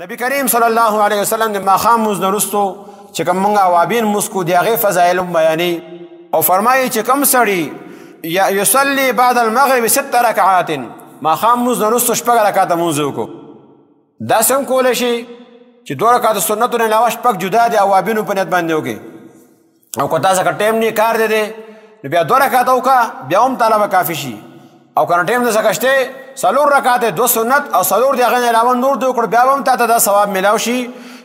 نبی کریم صلی الله علیه وسلم د ماښام مونځ نه وروستو چې کوم موږ اوابین مونځ کوو د هغې فضایل هم بیانوي او فرمایي چې کوم سړي یصلي بعد المغرب 6 رکعات ماښام مونځ نه وروستو 6 رکعاته مونځ وکړو داسې هم کولی شي چې 2 رکعاته سنتو نه علاوه 6 جدا د اوابینو په نیت باندې وکړي او که تاسو که ټایم نه کار دی نو بیا 2 رکعاته وکړه بیا هم تعالی به کافي شي او که ټایم د څخه شته 4 رکعاته 2 سنت او 4 د هغې نه علاوه نور دې وکړو بیا به هم تا ته دا ثواب میلاو شي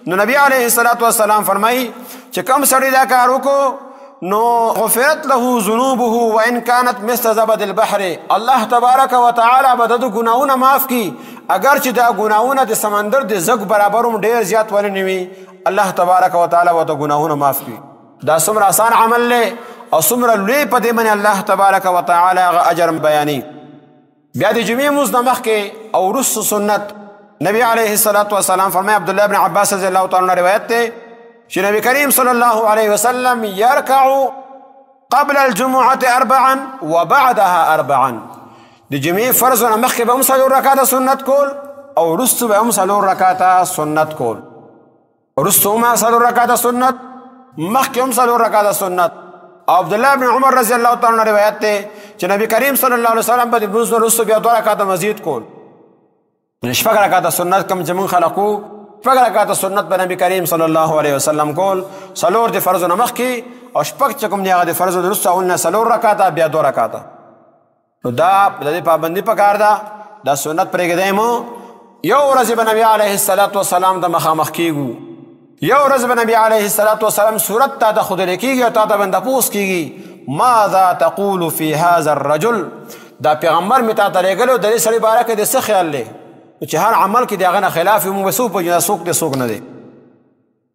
نو نبی علیه الصلاة والسلام فرمایي چې کوم سړی دا کار وکړو نو غفرت له ذنوبه وان كانت مثل زبد البحر الله تبارک وتعالی به د ګناهونه معاف کړي اگر چې دا ګناهونه د سمندر د زګ برابر هم ډېر زیات ولې نه وي الله تبارک وتعالی به د ګناهونه معاف کړي دا څومره آسان عمل دی او څومره لوی په دې باندې الله تبارک وتعالی هغه اجر بیانوي بیا د جمعې مونځ نه مخکې او وروسته سنت نبی علیه الصلاة والسلام فرمایي عبدالله بن عباس رضی الله تعالی عنه روایت دی چې نبی کریم صلی الله علیه وسلم یرکع قبل الجمعة 4 وبعدها 4 د جمعې فرض نه مخکې به هم 4 رکعاته سنت کول او وروسته به هم 4 رکعاته سنت کول وروسته هم 4 رکعاته سنت مخکې هم 4 رکعاته سنت او عبدالله بن عمر رضی الله تعالی عنه روایت دی چې نبی کریم صلی الله علیه وسلم به د لمونځ نه وروسته بیا 2 رکعاته مزید کول 6 رکعاته سنت کوم چې موږ خلقو 6 رکعاته سنت به نبی کریم صلی الله علیه وسلم کول 4 د فرض نه مخکې او 6 چې کوم دی هغه د فرض نه وروسته اول نه 4 رکعاته بیا 2 رکعاته نو دا د دې پابندي پکار ده دا سنت پرېږدی مو یو ورځ به نبی علیه الصلاة والسلام د مخامخ کېږو یو ورځ به نبی علیه الصلاة والسلام صورت تا ته ښودلی کېږي او تا ته به تپوس کېږي ماذا تقول في هذا الرجل دا پیغمبر مې تا ته لېږلی د دې سړي باره کې د څه خیال دی چې هر عمل کې د هغه نه خلاف وي موږ به څوک پوهېږو څوک دی څوک نه دی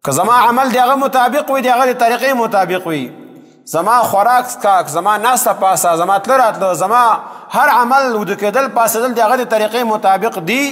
که زما عمل د هغه مطابق وي د هغه د طریقې مطابق وي زما خوراک څښاک زما ناسته پاسه زما تله راتله زما هر عمل وده کېدل پاسېدل د هغه د طریقې مطابق دي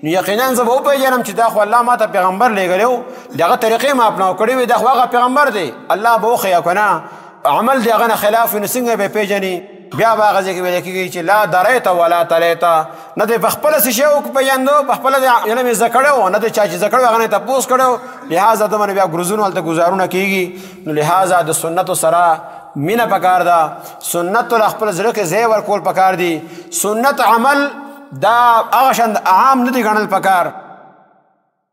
نو یقینا زه به وپېژنم چې دا خو الله ما ته پیغمبر لېږلی و د هغه طریقې ما اپناو کړې وي دا خو هغه پیغمبر دی الله به وښیه که نه عمل د هغه نه خلاف وي نو څنګه به یې پېژني بیا به هغه ځای کې ویل کېږي چې لا دریته ولا تلیته نه دی په خپله څه شی وپېژندو په خپله د علم یې زده کړی و نه دی چا چې زده کړی و هغه نه یې تپوس کړی و لهذا ده باندې بیا ګروزونه هلته ګزارونه کېږي نو لهذا د سنتو سره مینه پکار ده سنتو له خپل زړه کې ځای ورکول پکار دي سنت عمل دا هغه شان عام نه دی ګڼل پکار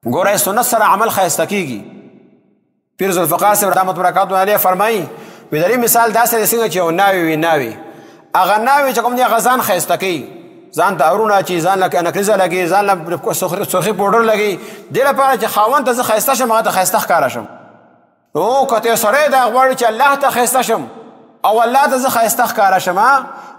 ګوره سنت سره عمل ښایسته کېږي پیر ذوالفقار صاحب رحمت برکاتو علیه فرمایي وی د دې مثال داسې دی څنګه چې یو ناوې وي ناوې هغه ناوې چې کوم دی هغه ځان ښایسته کوي ځان ته اورونه اچي ځان له نکریزه لګي ځان له سرخي پوډر لګي دې لپاره چې خاوند ته زه ښایسته شم هغه ته ښایسته ښکاره شم نو که ته سړی دا غواړي چې الله ته ښایسته شم او الله ته زه ښایسته ښکاره شم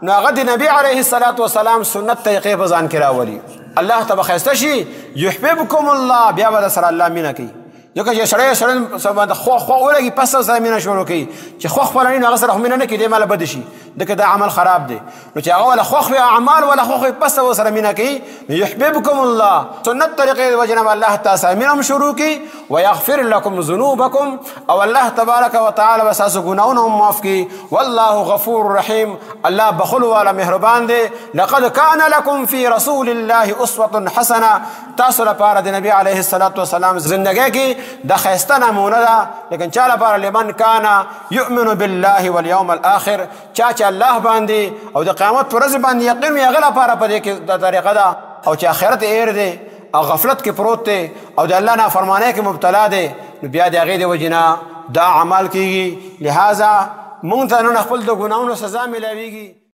نو هغه د نبي علیه الصلاة والسلام سنت طریقې په ځان کې راولي الله ته به ښایسته شي یحببکم الله بیا به در سره الله مینه کوي ځکه چې سړی باندې خو ولګي پس سره مینه شروع کوي چې خوښ فلاني نو هغه سره خو مینه نه کوي دی ماله بده شي ځکه دا عمل خراب دی نو چې هغه ولا خوښ وي اعمال ولا خوښ وي پس سره مینه کوي یحببکم الله سنت طریقې د وجې نه الله تعالی سره مینه هم شروع کوي ویغفر لکم ذنوبکم او الله تبارک وتعالی به ستاسو ګناهونه هم معاف کوي والله غفور رحیم الله بخلو والا مهربان دی لقد کان لکم فی رسول الله اسوة حسنه تاسو لپاره د نبی علیه الصلاة والسلام زندګۍ کې دا ښایسته نمونه ده لیکن چا لپاره لمن کان یؤمن بالله والیوم الاخر چا چې الله باندې او د قیامت پر ورځ باندې یقین وي هغه لپاره په دې کې دا طریقه ده او چې آخرت ایر دی او غفلت کې پروت دی او د الله نافرمانۍ کې مبتلا دی نو بیا د هغې د وجې نه دا عمل کېږي لهذا مونږ ته نن خپل د ګناهونو سزا میلاویږي